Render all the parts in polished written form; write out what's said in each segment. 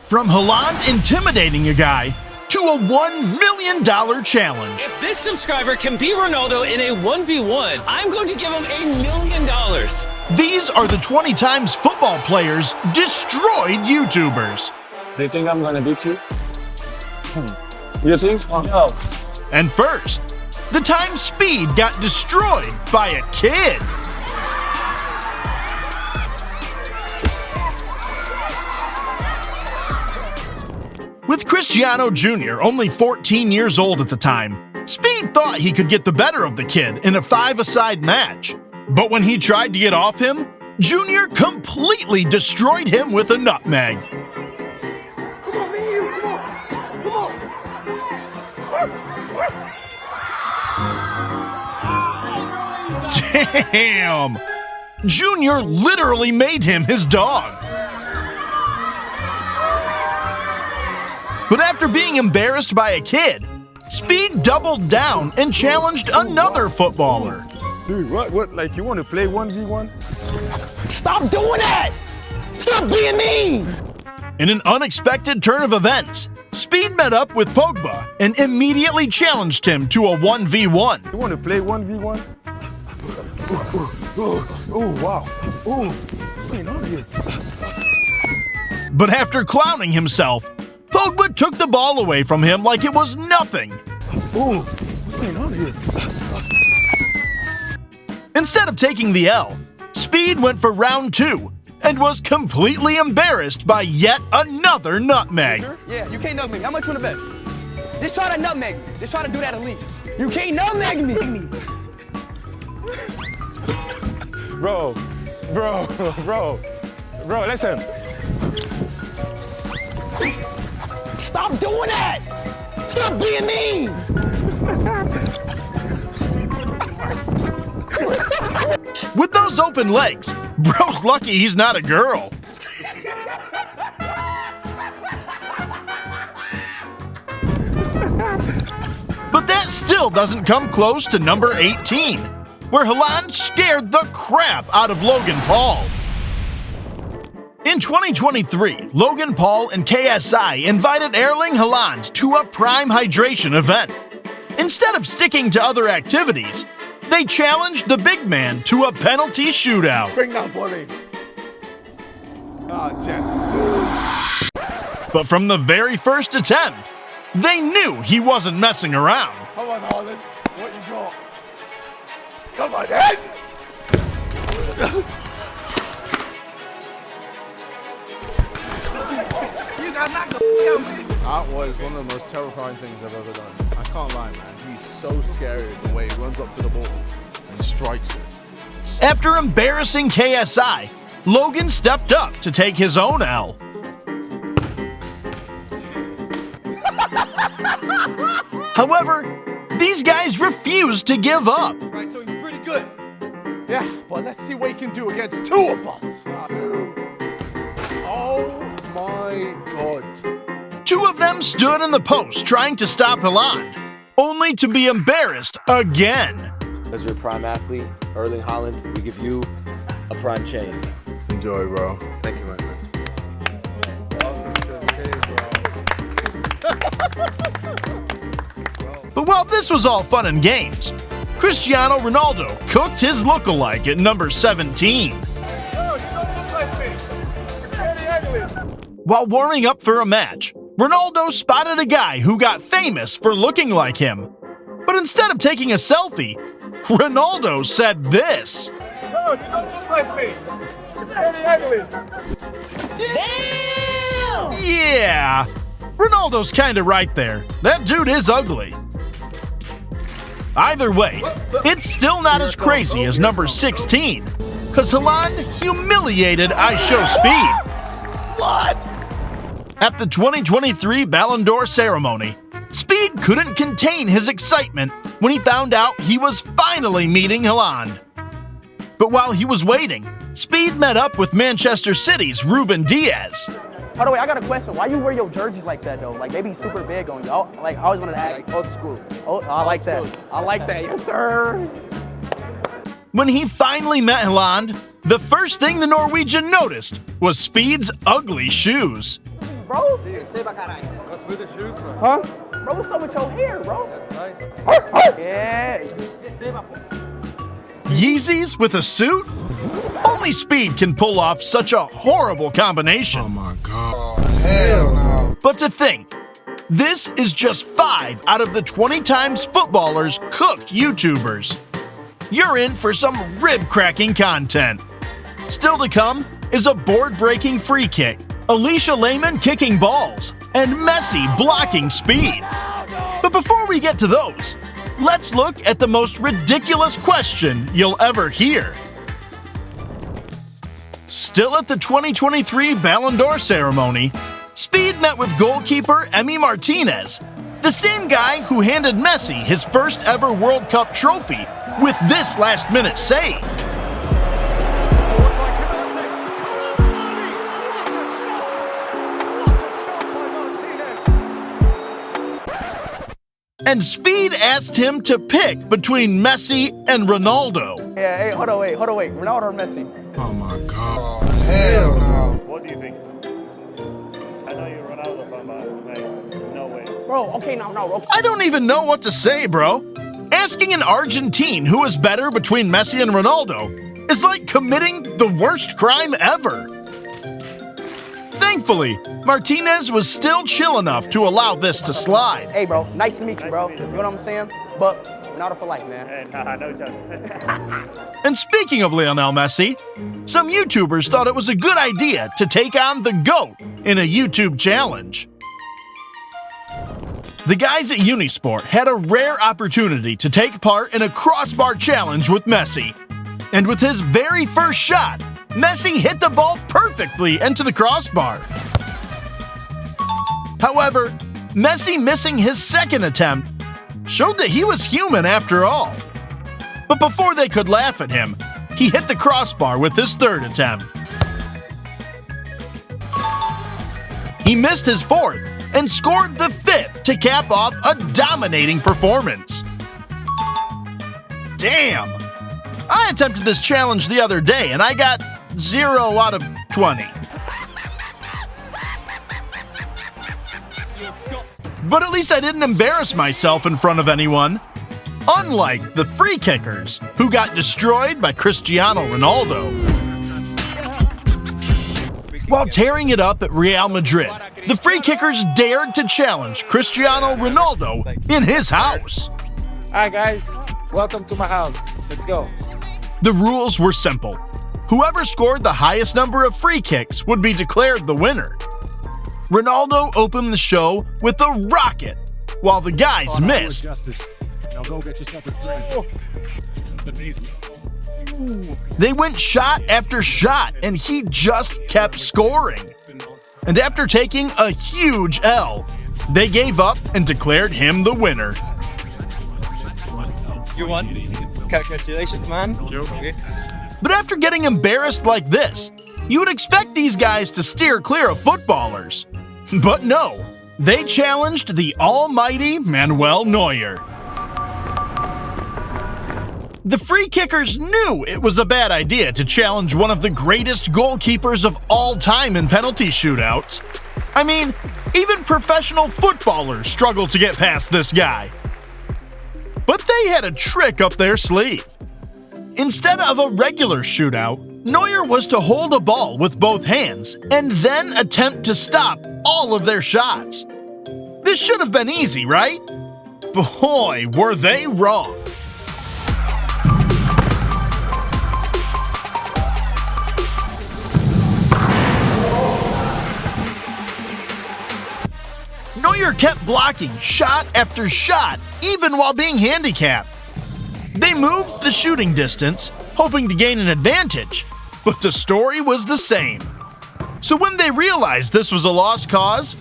From Haaland intimidating a guy to a $1 million challenge. If this subscriber can beat Ronaldo in a 1v1, I'm going to give him $1 million. These are the 20 times football players destroyed YouTubers. Do you think I'm gonna beat you? You think? No. And first, the time Speed got destroyed by a kid. With Cristiano Jr. only 14 years old at the time, Speed thought he could get the better of the kid in a 5-a-side match. But when he tried to get off him, Jr. completely destroyed him with a nutmeg. Damn! Jr. literally made him his dog. But after being embarrassed by a kid, Speed doubled down and challenged another footballer. Dude, what? Like, you want to play 1v1? Stop doing that! Stop being mean! In an unexpected turn of events, Speed met up with Pogba and immediately challenged him to a 1v1. You want to play 1v1? Oh, wow. Oh, But after clowning himself, Pogba took the ball away from him like it was nothing. Instead of taking the L, Speed went for round 2 and was completely embarrassed by yet another nutmeg. Yeah, you can't nutmeg me. How much you want to bet? Just try to nutmeg me. Just try to do that at least. You can't nutmeg me. Bro, listen. Stop doing that! Stop being mean! With those open legs, bro's lucky he's not a girl. But that still doesn't come close to number 18, where Haaland scared the crap out of Logan Paul. In 2023, Logan Paul and KSI invited Erling Haaland to a prime hydration event. Instead of sticking to other activities, they challenged the big man to a penalty shootout. Bring that for me. But from the very first attempt, they knew he wasn't messing around. Come on, Haaland. What you got? Come on, then. That was one of the most terrifying things I've ever done. I can't lie, man. He's so scary the way he runs up to the ball and strikes it. After embarrassing KSI, Logan stepped up to take his own L. However, these guys refused to give up. Right, so he's pretty good. Yeah, but let's see what he can do against 2 of us. 2. Oh my God. 2 of them stood in the post trying to stop Haaland, only to be embarrassed again. As your prime athlete, Erling Haaland, we give you a prime chain. Enjoy, bro. Thank you, my friend. But while this was all fun and games, Cristiano Ronaldo cooked his lookalike at number 17. While warming up for a match, Ronaldo spotted a guy who got famous for looking like him. But instead of taking a selfie, Ronaldo said this. No, you don't look like me. You're very ugly. Damn! Yeah, Ronaldo's kinda right there. That dude is ugly. Either way, it's still not as crazy as number 16, because Haaland humiliated I Show Speed. What? At the 2023 Ballon d'Or ceremony, Speed couldn't contain his excitement when he found out he was finally meeting Haaland. But while he was waiting, Speed met up with Manchester City's Ruben Diaz. By the way, I got a question. Why you wear your jerseys like that, though? Like, they be super big on you. I always wanted to ask. Old school. Oh, I like that. I like that. Yes, sir. When he finally met Haaland, the first thing the Norwegian noticed was Speed's ugly shoes. bro. What's with the shoes, man? Huh? Bro, what's up with your hair, bro? Nice. Yeah. Yeezys with a suit? Only Speed can pull off such a horrible combination. Oh my God. Hell no. But to think, this is just 5 out of the 20 times footballers cooked YouTubers. You're in for some rib-cracking content. Still to come is a board-breaking free kick, Alicia Lehman kicking balls, and Messi blocking Speed. But before we get to those, let's look at the most ridiculous question you'll ever hear. Still at the 2023 Ballon d'Or ceremony, Speed met with goalkeeper Emi Martinez, the same guy who handed Messi his first ever World Cup trophy with this last-minute save. And Speed asked him to pick between Messi and Ronaldo. Yeah, hey, hold on, wait. Ronaldo or Messi? Oh my God. Hell no. What do you think? I know you're Ronaldo, but like, no way. Bro, okay, no. Okay. I don't even know what to say, bro. Asking an Argentine who is better between Messi and Ronaldo is like committing the worst crime ever. Thankfully, Martinez was still chill enough to allow this to slide. Hey, bro, nice to meet you, bro. You know what I'm saying? But Ronaldo for life, man. And no chance. And speaking of Lionel Messi, some YouTubers thought it was a good idea to take on the GOAT in a YouTube challenge. The guys at Unisport had a rare opportunity to take part in a crossbar challenge with Messi. And with his very first shot, Messi hit the ball perfectly into the crossbar. However, Messi missing his second attempt showed that he was human after all. But before they could laugh at him, he hit the crossbar with his third attempt. He missed his fourth and scored the fifth to cap off a dominating performance. Damn! I attempted this challenge the other day and I got 0 out of 20. But at least I didn't embarrass myself in front of anyone. Unlike the free kickers, who got destroyed by Cristiano Ronaldo. While tearing it up at Real Madrid, the free kickers dared to challenge Cristiano Ronaldo in his house. Hi guys, welcome to my house. Let's go. The rules were simple. Whoever scored the highest number of free kicks would be declared the winner. Ronaldo opened the show with a rocket, while the guys missed. Now go get yourself a drink. They went shot after shot, and he just kept scoring. And after taking a huge L, they gave up and declared him the winner. You won. Congratulations, man. But after getting embarrassed like this, you would expect these guys to steer clear of footballers. But no, they challenged the almighty Manuel Neuer. The free kickers knew it was a bad idea to challenge one of the greatest goalkeepers of all time in penalty shootouts. I mean, even professional footballers struggle to get past this guy. But they had a trick up their sleeve. Instead of a regular shootout, Neuer was to hold a ball with both hands and then attempt to stop all of their shots. This should have been easy, right? Boy, were they wrong. Neuer kept blocking shot after shot, even while being handicapped. They moved the shooting distance, hoping to gain an advantage, but the story was the same. So when they realized this was a lost cause,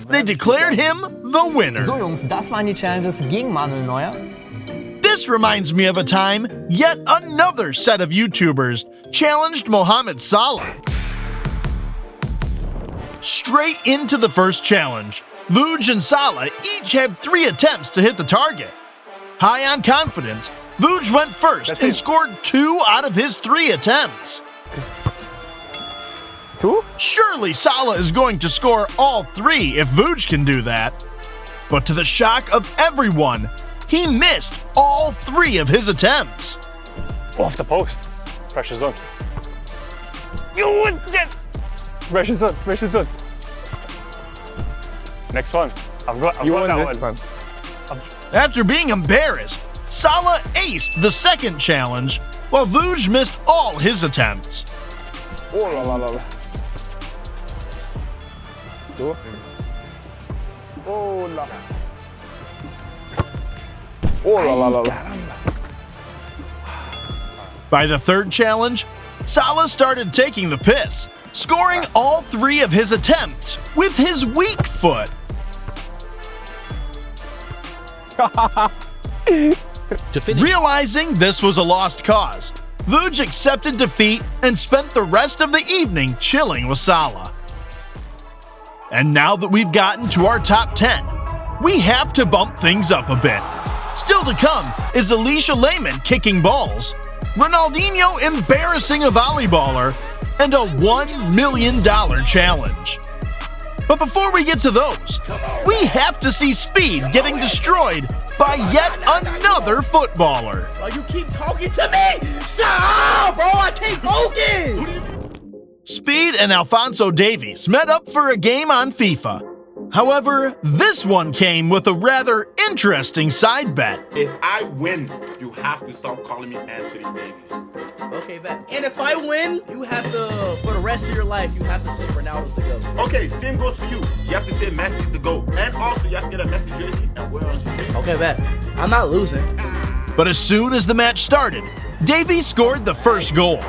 they declared him the winner. So Jungs, das waren die Challenges gegen Manuel Neuer. This reminds me of a time yet another set of YouTubers challenged Mohamed Salah. Straight into the first challenge, Vuj and Salah each had 3 attempts to hit the target. High on confidence, Vuj went first and scored 2 out of his 3 attempts. 2? Surely Salah is going to score all 3 if Vuj can do that. But to the shock of everyone, he missed all 3 of his attempts. Off the post. Pressure's on. You would get. Pressure's on. Pressure's on. Next one. I've got that one. After being embarrassed, Salah aced the second challenge, while Vuj missed all his attempts. Oh la la la. Oh la. Oh la la la. By the third challenge, Salah started taking the piss, scoring all 3 of his attempts with his weak foot. Realizing this was a lost cause, Vuj accepted defeat and spent the rest of the evening chilling with Salah. And now that we've gotten to our top 10, we have to bump things up a bit. Still to come is Alicia Lehman kicking balls, Ronaldinho embarrassing a volleyballer, and a $1 million challenge. But before we get to those, we have to see Speed getting destroyed by yet another footballer. Oh, you keep talking to me! Shut up, bro! I can't focus! Speed and Alphonso Davies met up for a game on FIFA. However, this one came with a rather interesting side bet. If I win, you have to stop calling me Anthony Davies. Okay, bet. And if I win, you have to, for the rest of your life, you have to say Ronaldo's the GOAT. Okay, same goes for you. You have to say Messi's the GOAT. And also, you have to get a Messi jersey and wear on street. Okay, bet. I'm not losing. But as soon as the match started, Davies scored the first goal.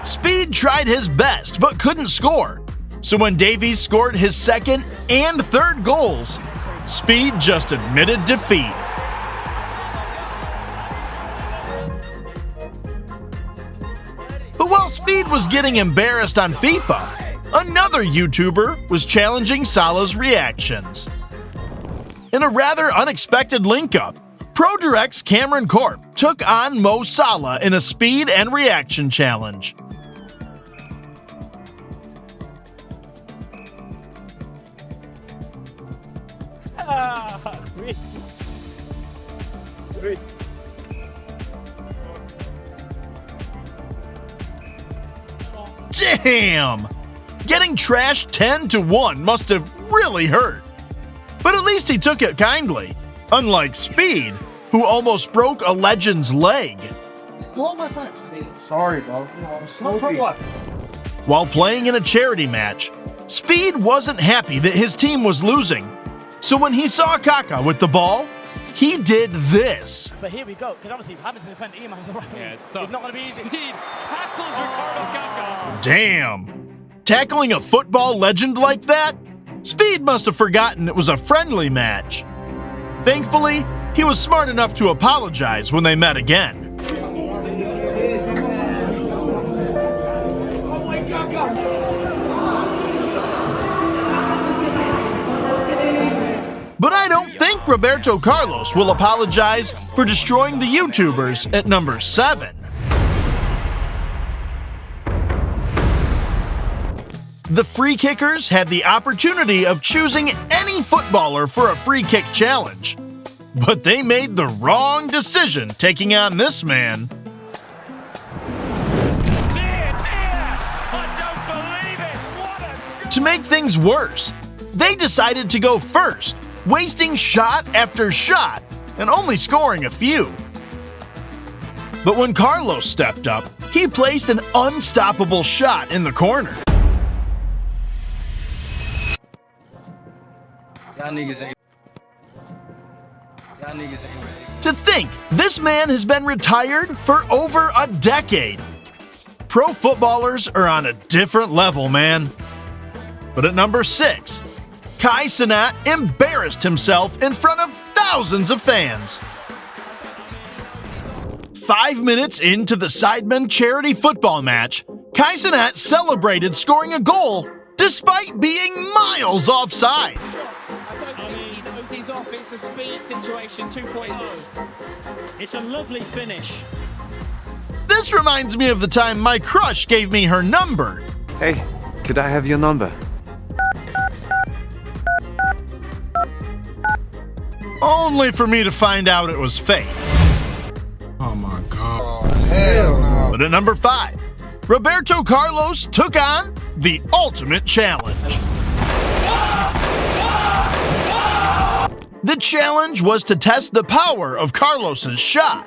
Speed tried his best, but couldn't score. So when Davies scored his second and third goals, Speed just admitted defeat. But while Speed was getting embarrassed on FIFA, another YouTuber was challenging Salah's reactions. In a rather unexpected link-up, ProDirect's Cameron Corp took on Mo Salah in a speed and reaction challenge. Damn! Getting trashed 10-1 must have really hurt. But at least he took it kindly, unlike Speed, who almost broke a legend's leg. Sorry, bro. While playing in a charity match, Speed wasn't happy that his team was losing. So when he saw Kaka with the ball, he did this. But here we go, because obviously having to defend Iman on the right. Yeah, it's tough. It's not going to be easy. Speed tackles Ricardo Kaka. Damn. Tackling a football legend like that? Speed must have forgotten it was a friendly match. Thankfully, he was smart enough to apologize when they met again. But I don't think Roberto Carlos will apologize for destroying the YouTubers at number 7. The free kickers had the opportunity of choosing any footballer for a free kick challenge, but they made the wrong decision taking on this man. To make things worse, they decided to go first, wasting shot after shot and only scoring a few. But when Carlos stepped up, he placed an unstoppable shot in the corner. To think, this man has been retired for over a decade. Pro footballers are on a different level, man. But at number 6, Kai Cenat embarrassed himself in front of thousands of fans. 5 minutes into the Sidemen charity football match, Kai Cenat celebrated scoring a goal despite being miles offside. He's off, it's a speed situation, 2 points. It's a lovely finish. This reminds me of the time my crush gave me her number. Hey, could I have your number? Only for me to find out it was fake. Oh my God. Hell no. But at number 5, Roberto Carlos took on the ultimate challenge. The challenge was to test the power of Carlos's shot.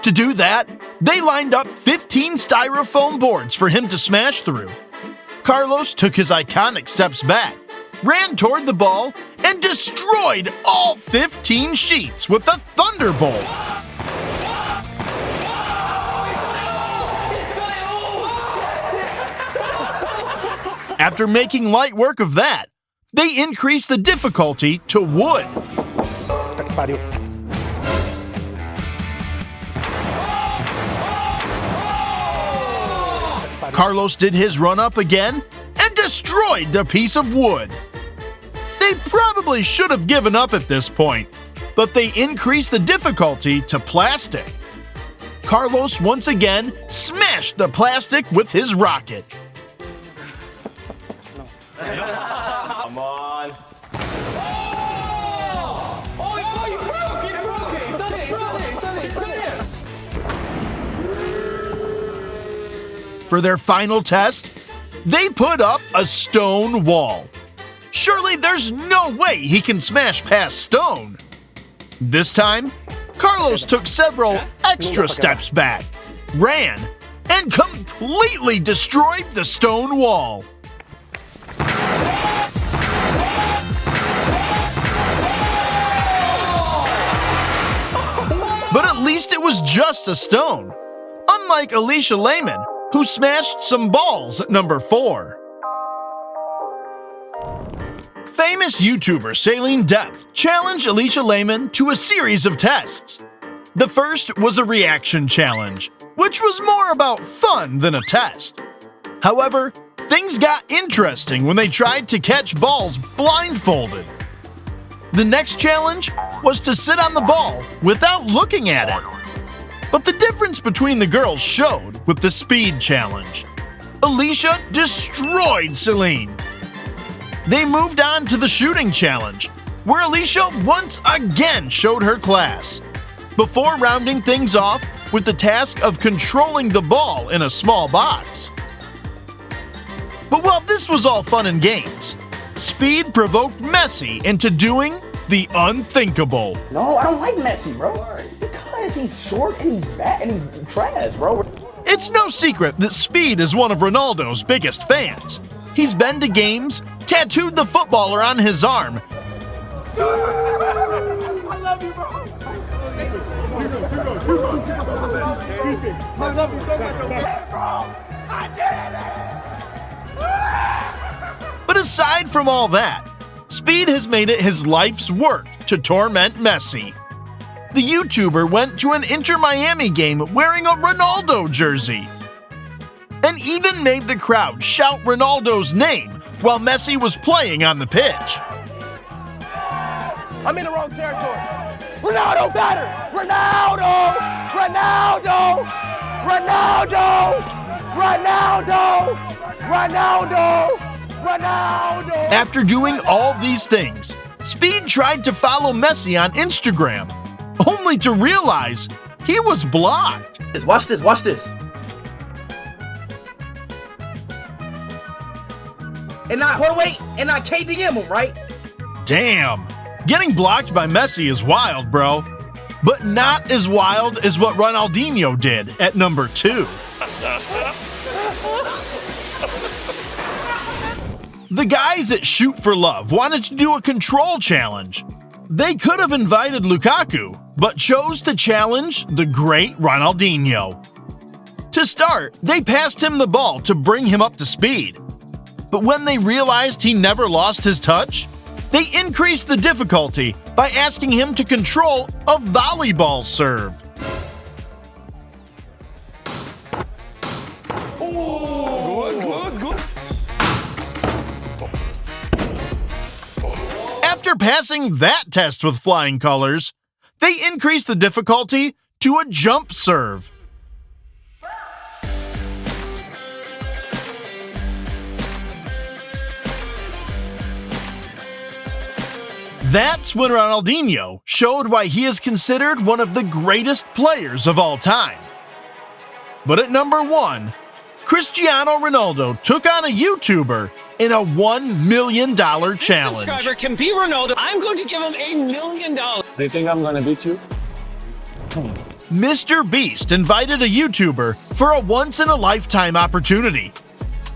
To do that, they lined up 15 styrofoam boards for him to smash through. Carlos took his iconic steps back, ran toward the ball, and destroyed all 15 sheets with the Thunderbolt. After making light work of that, they increased the difficulty to wood. Carlos did his run-up again and destroyed the piece of wood. They probably should have given up at this point, but they increased the difficulty to plastic. Carlos once again smashed the plastic with his rocket. Come on. For their final test, they put up a stone wall. Surely there's no way he can smash past stone. This time, Carlos took several extra steps back, ran, and completely destroyed the stone wall. But at least it was just a stone, unlike Alicia Lehman, who smashed some balls at number 4. Famous YouTuber Saline Depth challenged Alicia Lehman to a series of tests. The first was a reaction challenge, which was more about fun than a test. However, things got interesting when they tried to catch balls blindfolded. The next challenge was to sit on the ball without looking at it. But the difference between the girls showed with the speed challenge. Alicia destroyed Celine. They moved on to the shooting challenge, where Alicia once again showed her class, before rounding things off with the task of controlling the ball in a small box. But while this was all fun and games, Speed provoked Messi into doing the unthinkable. No, I don't like Messi, bro. Because he's short and he's bad and he's trash, bro. It's no secret that Speed is one of Ronaldo's biggest fans. He's been to games, tattooed the footballer on his arm, I love you, bro. Excuse me. I love you so much, bro. I did it. But aside from all that, Speed has made it his life's work to torment Messi. The YouTuber went to an Inter Miami game wearing a Ronaldo jersey, and even made the crowd shout Ronaldo's name while Messi was playing on the pitch. I'm in the wrong territory. Ronaldo better! Ronaldo! Ronaldo! Ronaldo! Ronaldo! Ronaldo! Ronaldo! After doing all these things, Speed tried to follow Messi on Instagram, only to realize he was blocked. Watch this, watch this. And I can't DM him, right? Damn, getting blocked by Messi is wild, bro. But not as wild as what Ronaldinho did at number 2. The guys at Shoot for Love wanted to do a control challenge. They could have invited Lukaku, but chose to challenge the great Ronaldinho. To start, they passed him the ball to bring him up to speed. But when they realized he never lost his touch, they increased the difficulty by asking him to control a volleyball serve. After passing that test with flying colors, they increased the difficulty to a jump serve. That's when Ronaldinho showed why he is considered one of the greatest players of all time. But at number 1, Cristiano Ronaldo took on a YouTuber in a $1 million challenge. This subscriber can be Ronaldo. I'm going to give him $1 million. Do you think I'm gonna beat you? Mr. Beast invited a YouTuber for a once-in-a-lifetime opportunity.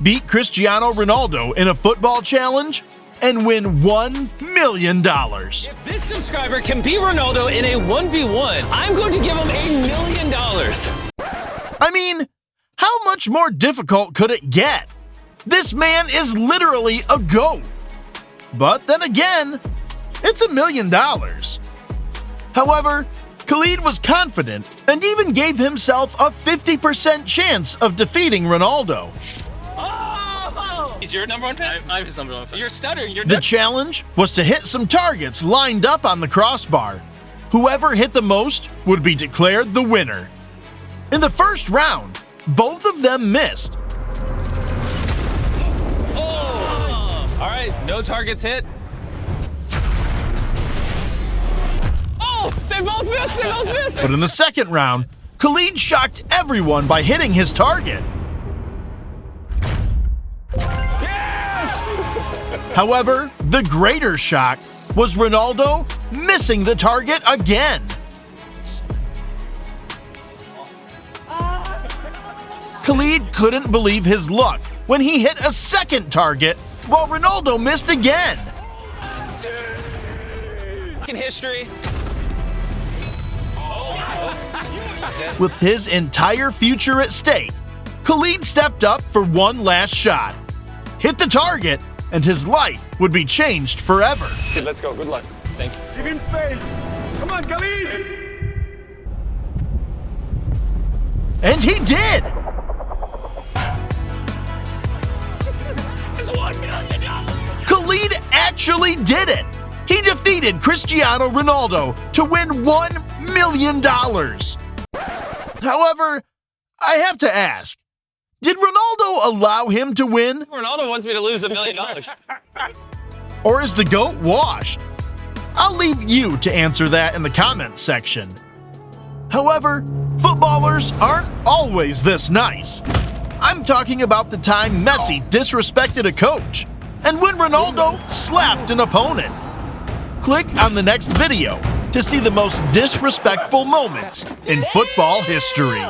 Beat Cristiano Ronaldo in a football challenge and win $1 million. If this subscriber can be Ronaldo in a 1v1, I'm going to give him $1 million. I mean, how much more difficult could it get? This man is literally a GOAT. But then again, it's $1 million. However, Khalid was confident and even gave himself a 50% chance of defeating Ronaldo. Oh! He's your number 1 fan? I'm his number 1 fan. You're stuttering. The challenge was to hit some targets lined up on the crossbar. Whoever hit the most would be declared the winner. In the first round, both of them missed. Oh! All right, no targets hit. Oh, they both missed, they both missed! But in the second round, Khalid shocked everyone by hitting his target. Yes! However, the greater shock was Ronaldo missing the target again. Khalid couldn't believe his luck when he hit a second target while Ronaldo missed again. In history. With his entire future at stake, Khalid stepped up for one last shot, hit the target, and his life would be changed forever. Let's go. Good luck. Thank you. Give him space. Come on, Khalid. And he did! Khalid actually did it! He defeated Cristiano Ronaldo to win $1 million. However, I have to ask, did Ronaldo allow him to win? Ronaldo wants me to lose $1 million. Or is the GOAT washed? I'll leave you to answer that in the comments section. However, footballers aren't always this nice. I'm talking about the time Messi disrespected a coach, and when Ronaldo slapped an opponent. Click on the next video to see the most disrespectful moments in football history.